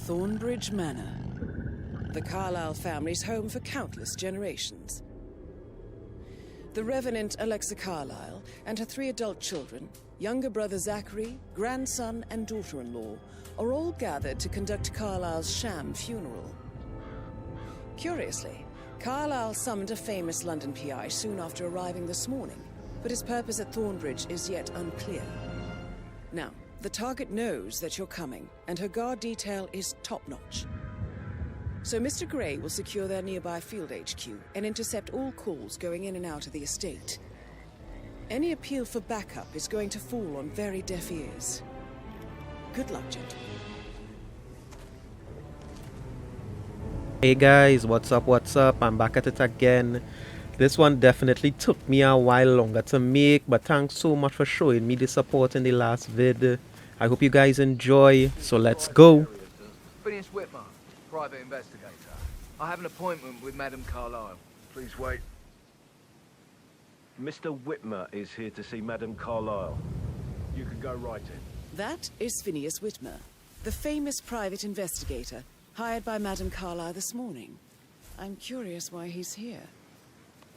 Thornbridge Manor, the Carlyle family's home for countless generations. The Revenant Alexa Carlyle and her 3 adult children, younger brother Zachary, grandson and daughter-in-law, are all gathered to conduct Carlyle's sham funeral. Curiously, Carlyle summoned a famous London PI soon after arriving this morning, but his purpose at Thornbridge is yet unclear. Now, the target knows that you're coming, and her guard detail is top-notch. So Mr. Gray will secure their nearby field HQ and intercept all calls going in and out of the estate. Any appeal for backup is going to fall on very deaf ears. Good luck, gentlemen. Hey guys, what's up? I'm back at it again. This one definitely took me a while longer to make, but thanks so much for showing me the support in the last vid. I hope you guys enjoy, so let's go. Phineas Whitmer, private investigator. I have an appointment with Madame Carlyle. Please wait. Mr. Whitmer is here to see Madame Carlyle. You can go right in. That is Phineas Whitmer, the famous private investigator hired by Madame Carlyle this morning. I'm curious why he's here.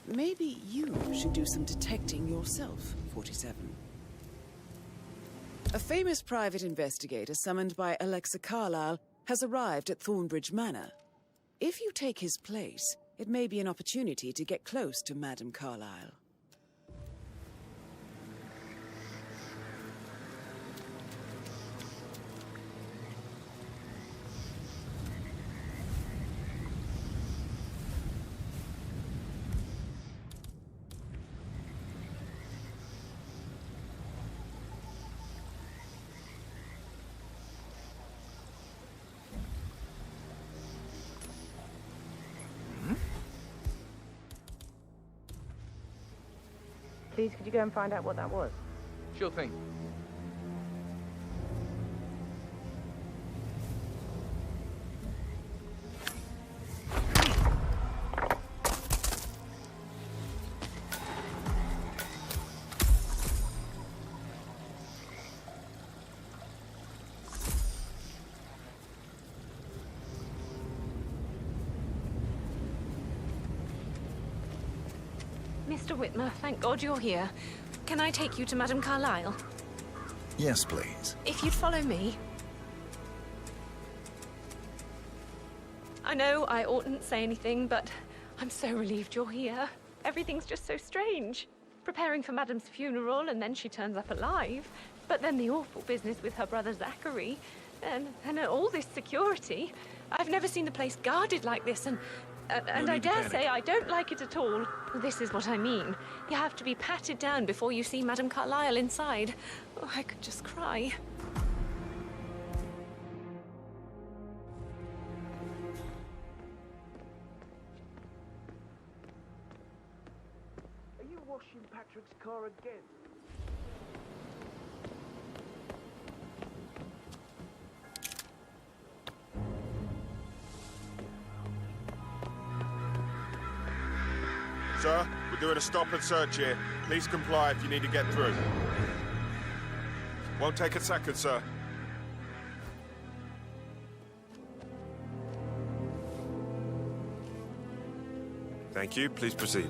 Maybe you should do some detecting yourself, 47. A famous private investigator summoned by Alexa Carlyle has arrived at Thornbridge Manor. If you take his place, it may be an opportunity to get close to Madame Carlyle. Please, could you go and find out what that was? Sure thing. Mr. Whitmer, thank God you're here. Can I take you to Madame Carlyle? Yes, please. If you'd follow me. I know I oughtn't say anything, but I'm so relieved you're here. Everything's just so strange. Preparing for Madame's funeral, and then she turns up alive. But then the awful business with her brother Zachary. And all this security. I've never seen the place guarded like this, and I dare say I don't like it at all. This is what I mean. You have to be patted down before you see Madame Carlyle inside. Oh, I could just cry. Are you washing Patrick's car again? Sir, we're doing a stop and search here. Please comply if you need to get through. Won't take a second, sir. Thank you. Please proceed.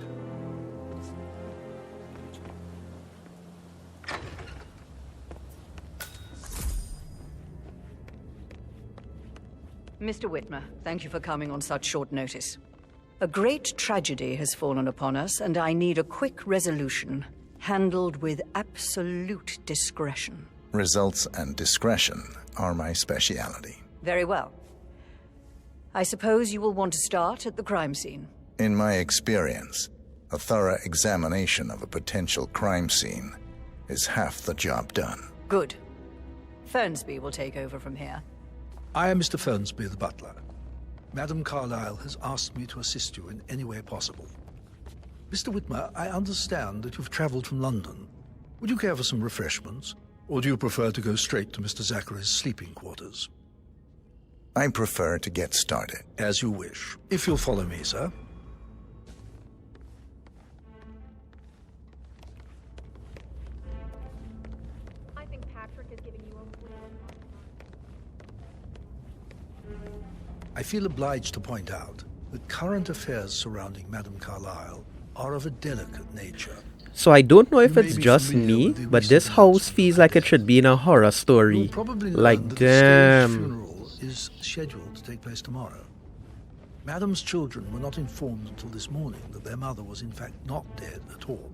Mr. Whitmer, thank you for coming on such short notice. A great tragedy has fallen upon us, and I need a quick resolution, handled with absolute discretion. Results and discretion are my speciality. Very well. I suppose you will want to start at the crime scene. In my experience, a thorough examination of a potential crime scene is half the job done. Good. Fernsby will take over from here. I am Mr. Fernsby, the butler. Madame Carlyle has asked me to assist you in any way possible. Mr. Whitmer, I understand that you've traveled from London. Would you care for some refreshments? Or do you prefer to go straight to Mr. Zachary's sleeping quarters? I prefer to get started. As you wish. If you'll follow me, sir. I think Patrick is giving you a I feel obliged to point out that current affairs surrounding Madame Carlyle are of a delicate nature. So I don't know if You may it's be just familiar me, with the but recent this house announcement feels of her like it death. should be in a horror You'll story. probably learn Like, that the staged damn. funeral is scheduled to take place tomorrow. Madame's children were not informed until this morning that their mother was in fact not dead at all.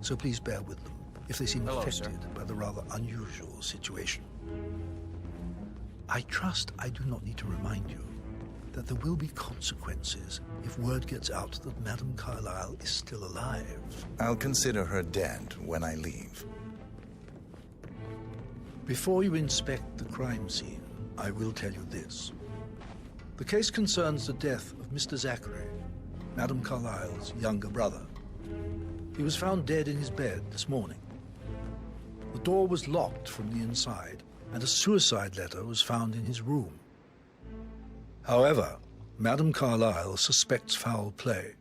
So please bear with them if they seem affected by the rather unusual situation. I trust I do not need to remind you that there will be consequences if word gets out that Madame Carlyle is still alive. I'll consider her dead when I leave. Before you inspect the crime scene, I will tell you this. The case concerns the death of Mr. Zachary, Madame Carlyle's younger brother. He was found dead in his bed this morning. The door was locked from the inside, and a suicide letter was found in his room. However, Madame Carlyle suspects foul play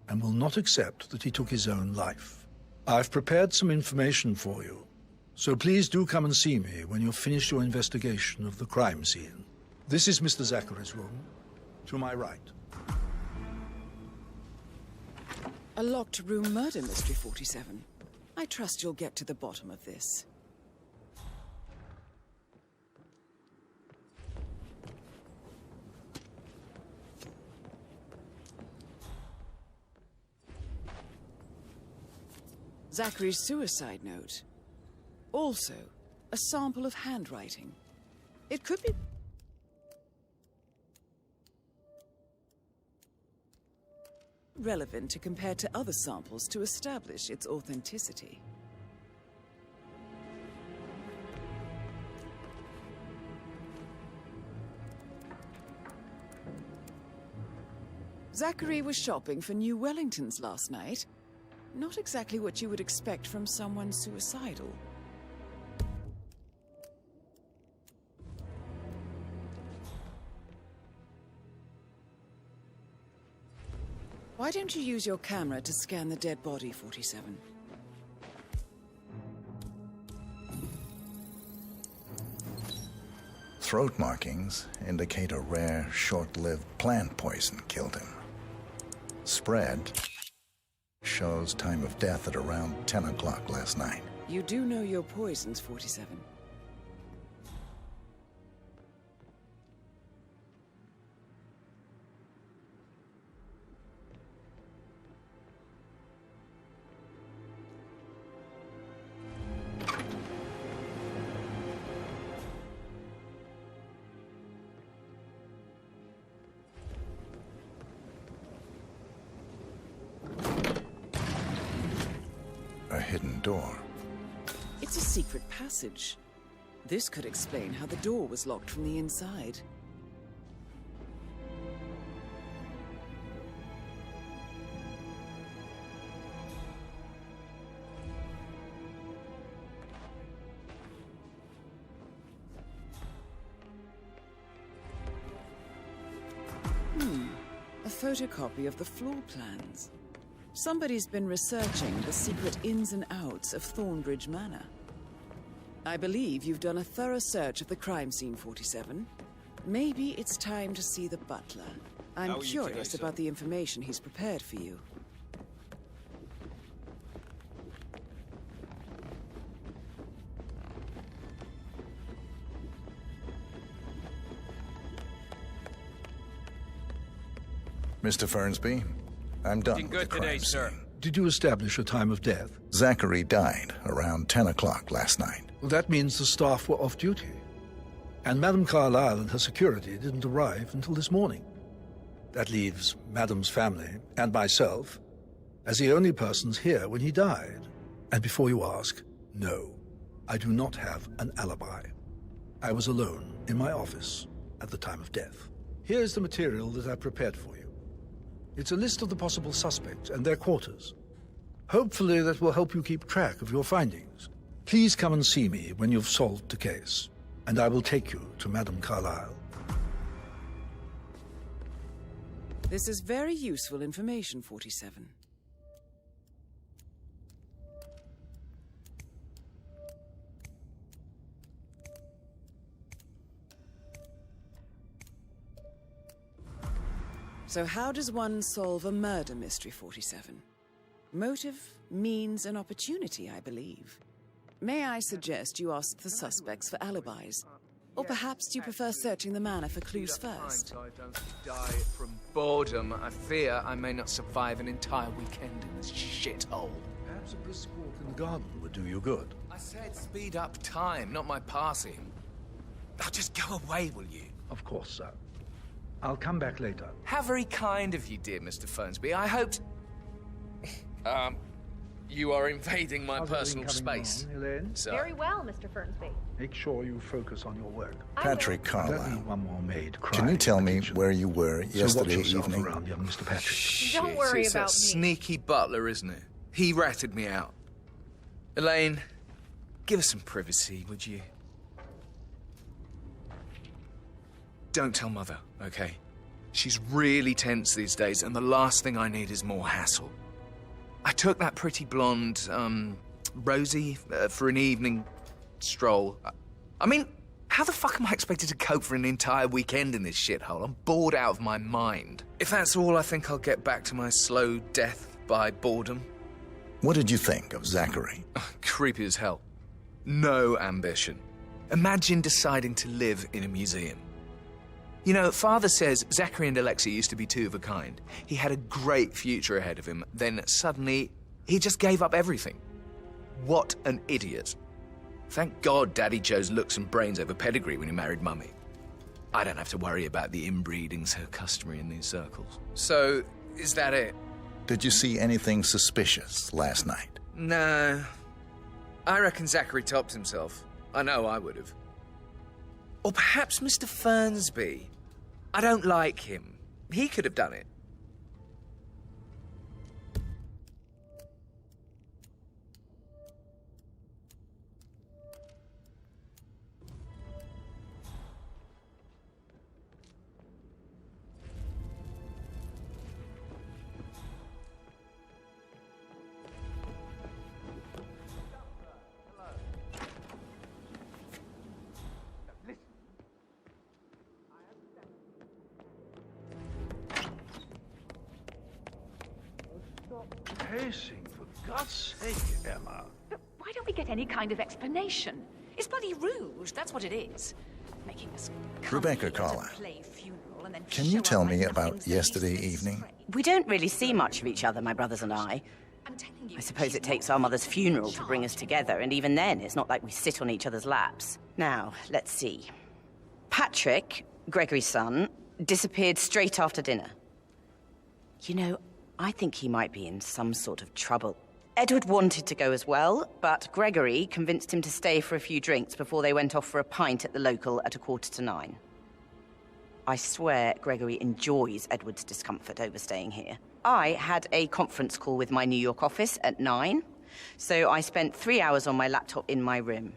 and will not accept that he took his own life. I've prepared some information for you, so please do come and see me when you've finished your investigation of the crime scene. This is Mr. Zachary's room, to my right. A locked room murder mystery, 47. I trust you'll get to the bottom of this. Zachary's suicide note. Also, a sample of handwriting. It could be... relevant to compare to other samples to establish its authenticity. Zachary was shopping for new Wellingtons last night. Not exactly what you would expect from someone suicidal. Why don't you use your camera to scan the dead body, 47? Throat markings indicate a rare, short-lived plant poison killed him. Spread shows time of death at around 10 o'clock last night. You do know your poisons, 47. A hidden door. It's a secret passage. This could explain how the door was locked from the inside. A photocopy of the floor plans. Somebody's been researching the secret ins and outs of Thornbridge Manor. I believe you've done a thorough search of the crime scene, 47. Maybe it's time to see the butler. I'm How are you curious today, sir? about the information he's prepared for you. Mr. Fernsby, I'm done Looking with the good today, crime sir. scene. Did you establish a time of death? Zachary died around 10 o'clock last night. Well, that means the staff were off duty. And Madame Carlyle and her security didn't arrive until this morning. That leaves Madame's family and myself as the only persons here when he died. And before you ask, no, I do not have an alibi. I was alone in my office at the time of death. Here's the material that I prepared for you. It's a list of the possible suspects and their quarters. Hopefully that will help you keep track of your findings. Please come and see me when you've solved the case, and I will take you to Madame Carlyle. This is very useful information, 47. So how does one solve a murder mystery, 47? Motive, means, and opportunity, I believe. May I suggest you ask the suspects for alibis? Or perhaps do you prefer searching the manor for clues first? So I don't die from boredom. I fear I may not survive an entire weekend in this shithole. Perhaps a brisk walk in the garden would do you good. I said speed up time, not my passing. Now just go away, will you? Of course, sir. I'll come back later. How very kind of you, dear Mr. Fernsby. I hoped... you are invading my How's personal everything coming space. along, Elaine? So, Very well, Mr. Fernsby. Make sure you focus on your work. Patrick Don't Carlyle. need one more maid crying Can you tell in the me kitchen. where you were So watch yesterday yourself evening? around, young Mr. Patrick. shit, Don't worry it's about that me. sneaky butler, isn't it? He ratted me out. Elaine, give us some privacy, would you? Don't tell Mother, okay? She's really tense these days, and the last thing I need is more hassle. I took that pretty blonde, Rosie, for an evening stroll. I mean, how the fuck am I expected to cope for an entire weekend in this shithole? I'm bored out of my mind. If that's all, I think I'll get back to my slow death by boredom. What did you think of Zachary? Creepy as hell. No ambition. Imagine deciding to live in a museum. You know, Father says Zachary and Alexei used to be two of a kind. He had a great future ahead of him, then suddenly, he just gave up everything. What an idiot. Thank God Daddy chose looks and brains over pedigree when he married Mummy. I don't have to worry about the inbreeding so customary in these circles. So, is that it? Did you see anything suspicious last night? No. I reckon Zachary topped himself. I know I would have. Or perhaps Mr. Fernsby. I don't like him. He could have done it. Pacing, for God's sake, Emma. But why don't we get any kind of explanation? It's bloody rouge, that's what it is. Making us come Rebecca here to Carlyle, play funeral and then Can show you up tell like me nothing's about the least yesterday bit evening? strange. We don't really see much of each other, my brothers and I. I'm telling you, I suppose she's it takes not our mother's in funeral to bring us charge. together, and even then, it's not like we sit on each other's laps. Now, let's see. Patrick, Gregory's son, disappeared straight after dinner. You know, I think he might be in some sort of trouble. Edward wanted to go as well, but Gregory convinced him to stay for a few drinks before they went off for a pint at the local at 9:15. I swear Gregory enjoys Edward's discomfort over staying here. I had a conference call with my New York office at 9, so I spent 3 hours on my laptop in my room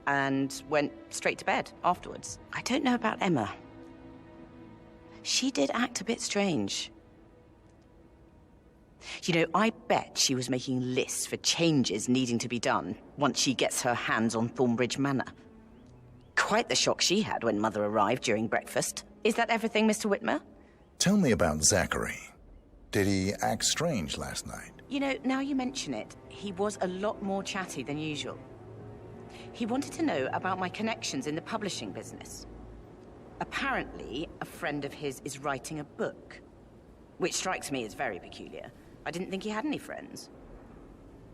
and went straight to bed afterwards. I don't know about Emma. She did act a bit strange. You know, I bet she was making lists for changes needing to be done once she gets her hands on Thornbridge Manor. Quite the shock she had when Mother arrived during breakfast. Is that everything, Mr. Whitmer? Tell me about Zachary. Did he act strange last night? You know, now you mention it, he was a lot more chatty than usual. He wanted to know about my connections in the publishing business. Apparently, a friend of his is writing a book, which strikes me as very peculiar. I didn't think he had any friends.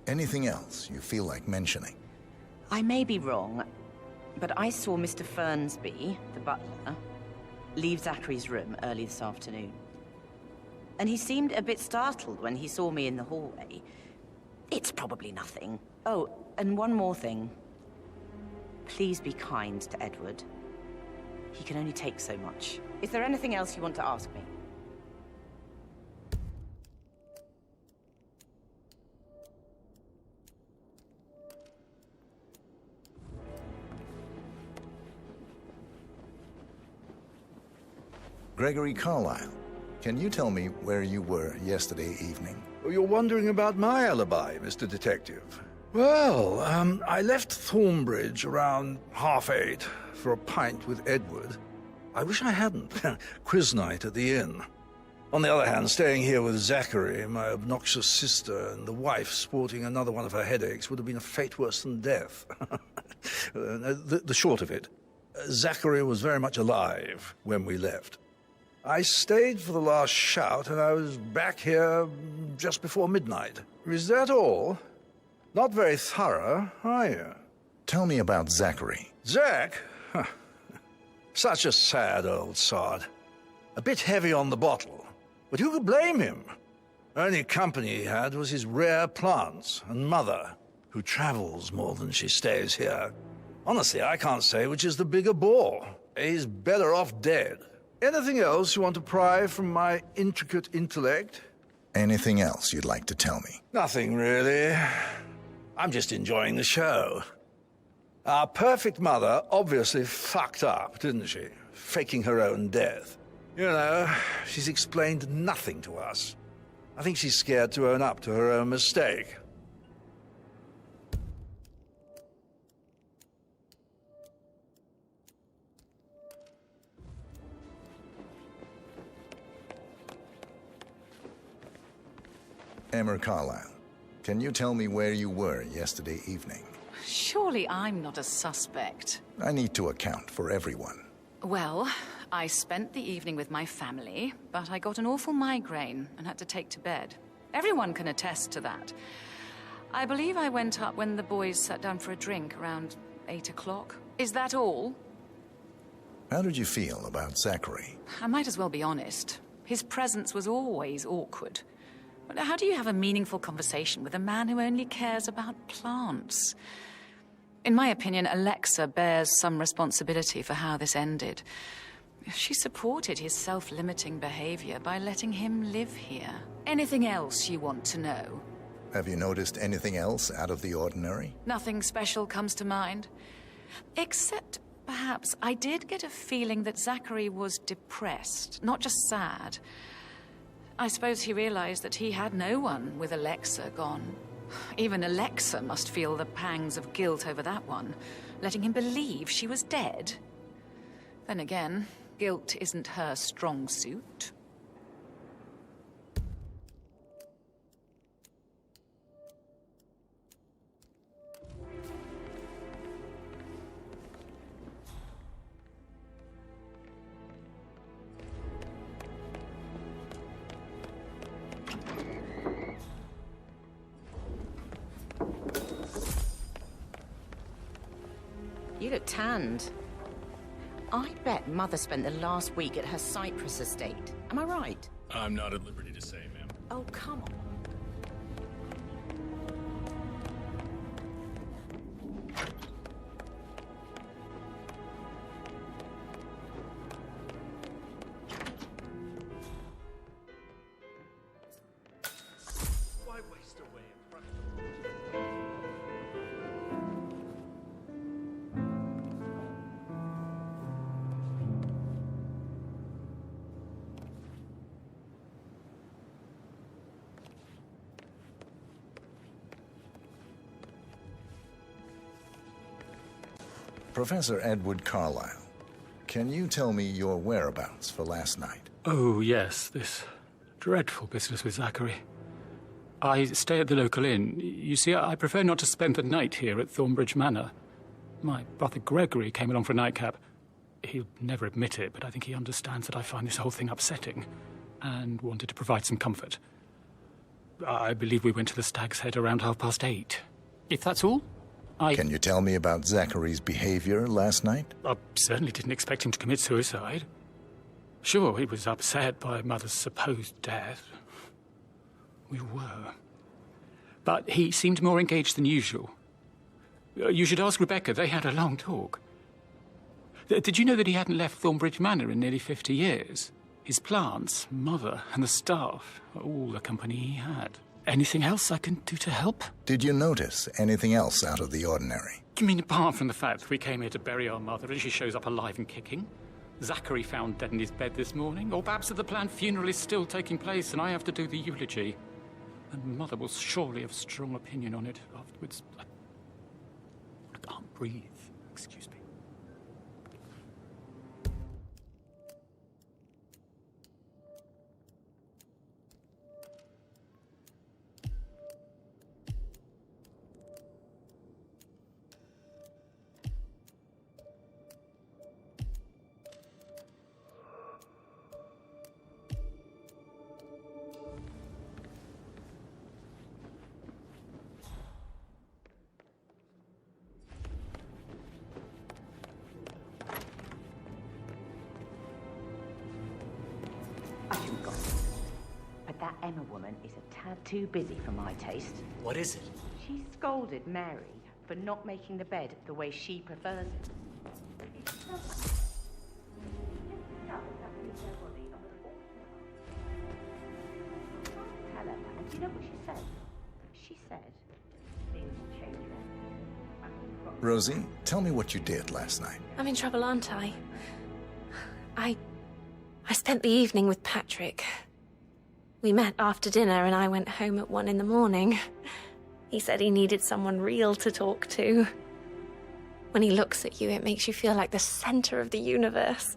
Anything else you feel like mentioning? I may be wrong, but I saw Mr. Fernsby, the butler, leave Zachary's room early this afternoon. And he seemed a bit startled when he saw me in the hallway. It's probably nothing. Oh, and one more thing. Please be kind to Edward. He can only take so much. Is there anything else you want to ask me? Gregory Carlyle, can you tell me where you were yesterday evening? Oh, you're wondering about my alibi, Mr. Detective. Well, I left Thornbridge around 8:30 for a pint with Edward. I wish I hadn't. Quiz night at the inn. On the other hand, staying here with Zachary, my obnoxious sister, and the wife sporting another one of her headaches would have been a fate worse than death. The short of it, Zachary was very much alive when we left. I stayed for the last shout, and I was back here just before midnight. Is that all? Not very thorough, are you? Tell me about Zachary. Zach? Huh. Such a sad old sod. A bit heavy on the bottle. But who could blame him? Only company he had was his rare plants and mother, who travels more than she stays here. Honestly, I can't say which is the bigger bore. He's better off dead. Anything else you want to pry from my intricate intellect? Anything else you'd like to tell me? Nothing, really. I'm just enjoying the show. Our perfect mother obviously fucked up, didn't she? Faking her own death. You know, she's explained nothing to us. I think she's scared to own up to her own mistake. Emma Carlyle, can you tell me where you were yesterday evening? Surely I'm not a suspect. I need to account for everyone. Well, I spent the evening with my family, but I got an awful migraine and had to take to bed. Everyone can attest to that. I believe I went up when the boys sat down for a drink around 8 o'clock. Is that all? How did you feel about Zachary? I might as well be honest. His presence was always awkward. But how do you have a meaningful conversation with a man who only cares about plants? In my opinion, Alexa bears some responsibility for how this ended. She supported his self-limiting behavior by letting him live here. Anything else you want to know? Have you noticed anything else out of the ordinary? Nothing special comes to mind. Except, perhaps, I did get a feeling that Zachary was depressed, not just sad. I suppose he realized that he had no one with Alexa gone. Even Alexa must feel the pangs of guilt over that one, letting him believe she was dead. Then again, guilt isn't her strong suit. You look tanned. I bet Mother spent the last week at her Cyprus estate. Am I right? I'm not at liberty to say, ma'am. Oh, come on. Why waste away in front Professor Edward Carlyle, can you tell me your whereabouts for last night? Oh, yes, this dreadful business with Zachary. I stay at the local inn. You see, I prefer not to spend the night here at Thornbridge Manor. My brother Gregory came along for a nightcap. He'll never admit it, but I think he understands that I find this whole thing upsetting and wanted to provide some comfort. I believe we went to the Stag's Head around 8:30. If that's all, Can you tell me about Zachary's behavior last night? I certainly didn't expect him to commit suicide. Sure, he was upset by Mother's supposed death. We were. But he seemed more engaged than usual. You should ask Rebecca. They had a long talk. Did you know that he hadn't left Thornbridge Manor in nearly 50 years? His plants, Mother, and the staff, all the company he had. Anything else I can do to help? Did you notice anything else out of the ordinary? You mean apart from the fact that we came here to bury our mother and she shows up alive and kicking? Zachary found dead in his bed this morning? Or perhaps that the planned funeral is still taking place and I have to do the eulogy? And Mother will surely have strong opinion on it afterwards. I can't breathe. Excuse me. Emma woman is a tad too busy for my taste. What is it? She scolded Mary for not making the bed the way she prefers it. Tell her, and do you know what she said? She said, things will change then. Rosie, tell me what you did last night. I'm in trouble, aren't I? I spent the evening with Patrick. We met after dinner and I went home at 1 in the morning. He said he needed someone real to talk to. When he looks at you, it makes you feel like the center of the universe.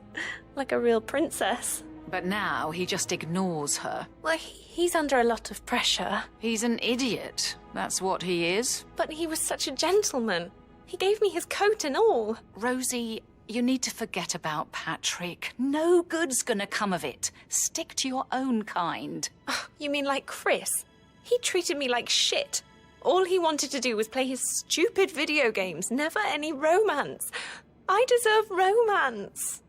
Like a real princess. But now he just ignores her. Well, he's under a lot of pressure. He's an idiot. That's what he is. But he was such a gentleman. He gave me his coat and all. Rosie, you need to forget about Patrick. No good's gonna come of it. Stick to your own kind. You mean like Chris? He treated me like shit. All he wanted to do was play his stupid video games, never any romance. I deserve romance.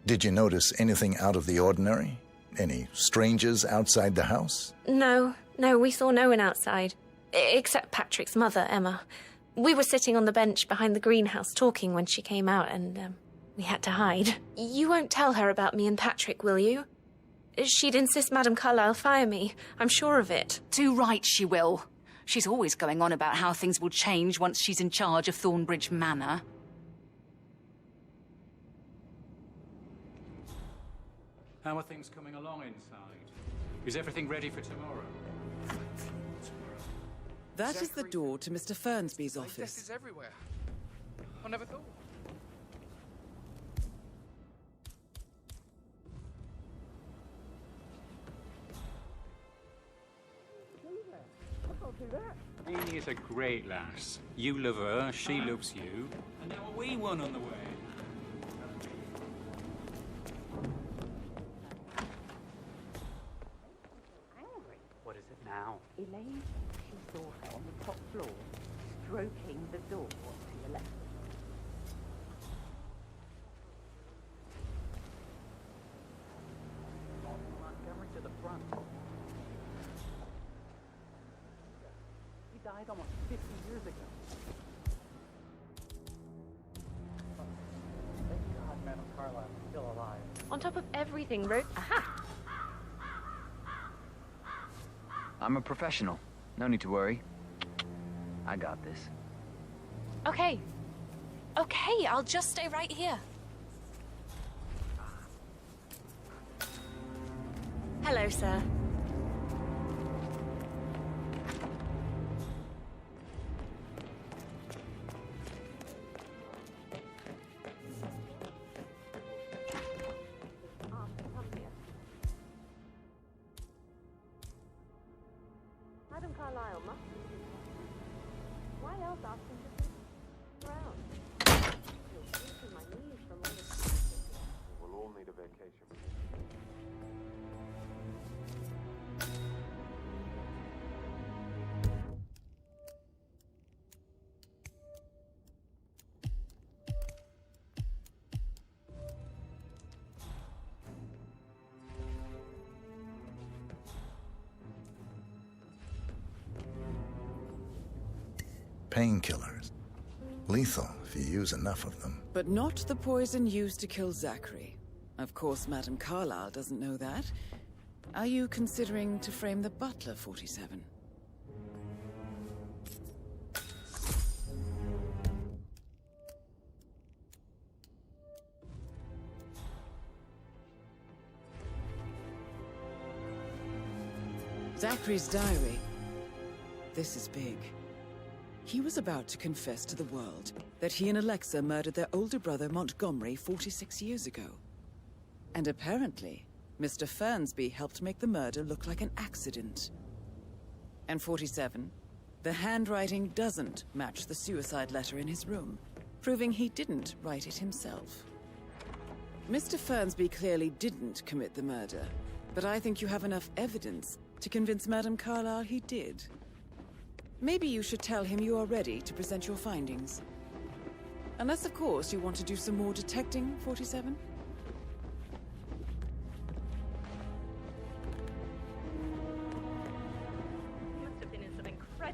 Did you notice anything out of the ordinary? Any strangers outside the house? No, we saw no one outside. Except Patrick's mother, Emma. We were sitting on the bench behind the greenhouse talking when she came out and, we had to hide. You won't tell her about me and Patrick, will you? She'd insist Madame Carlyle fire me. I'm sure of it. Too right she will. She's always going on about how things will change once she's in charge of Thornbridge Manor. How are things coming along inside? Is everything ready for tomorrow? That is the door to Mr. Fernsby's Death office. is everywhere. I never thought. Amy is a great lass. You love her, she loves you. And now a wee one on the way. What is it now? Elaine, she saw her on the top floor, stroking the door to your left. Montgomery to the front. He died almost 50 years ago. Thank God Madame Carlyle is still alive. On top of everything, Aha! I'm a professional. No need to worry. I got this. Okay, I'll just stay right here. Hello, sir. Madame Carlyle must be. Why else ask him to sit around? He'll sleep in my knees from all this. We'll all need a vacation. Painkillers. Lethal if you use enough of them. But not the poison used to kill Zachary. Of course, Madame Carlyle doesn't know that. Are you considering to frame the butler, 47? Zachary's diary. This is big. He was about to confess to the world that he and Alexa murdered their older brother Montgomery 46 years ago. And apparently, Mr. Fernsby helped make the murder look like an accident. And 47, the handwriting doesn't match the suicide letter in his room, proving he didn't write it himself. Mr. Fernsby clearly didn't commit the murder, but I think you have enough evidence to convince Madame Carlyle he did. Maybe you should tell him you are ready to present your findings. Unless, of course, you want to do some more detecting, 47?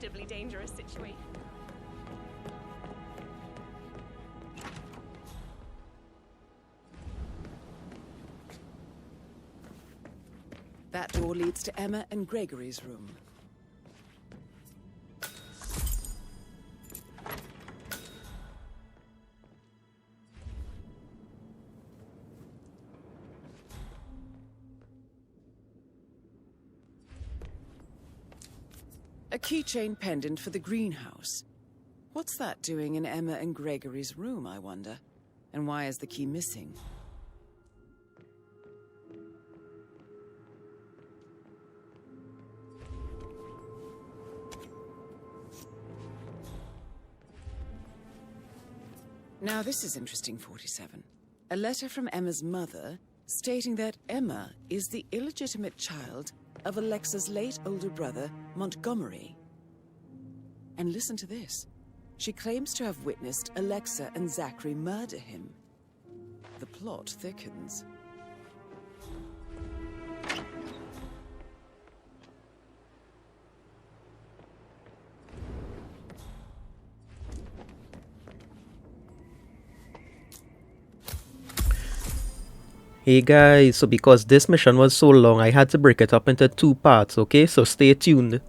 incredibly dangerous situation. That door leads to Emma and Gregory's room. A keychain pendant for the greenhouse. What's that doing in Emma and Gregory's room, I wonder? And why is the key missing? Now this is interesting, 47. A letter from Emma's mother stating that Emma is the illegitimate child of Alexa's late older brother, Montgomery. And listen to this. She claims to have witnessed Alexa and Zachary murder him. The plot thickens. Hey guys, so because this mission was so long, I had to break it up into 2 parts, okay? So stay tuned.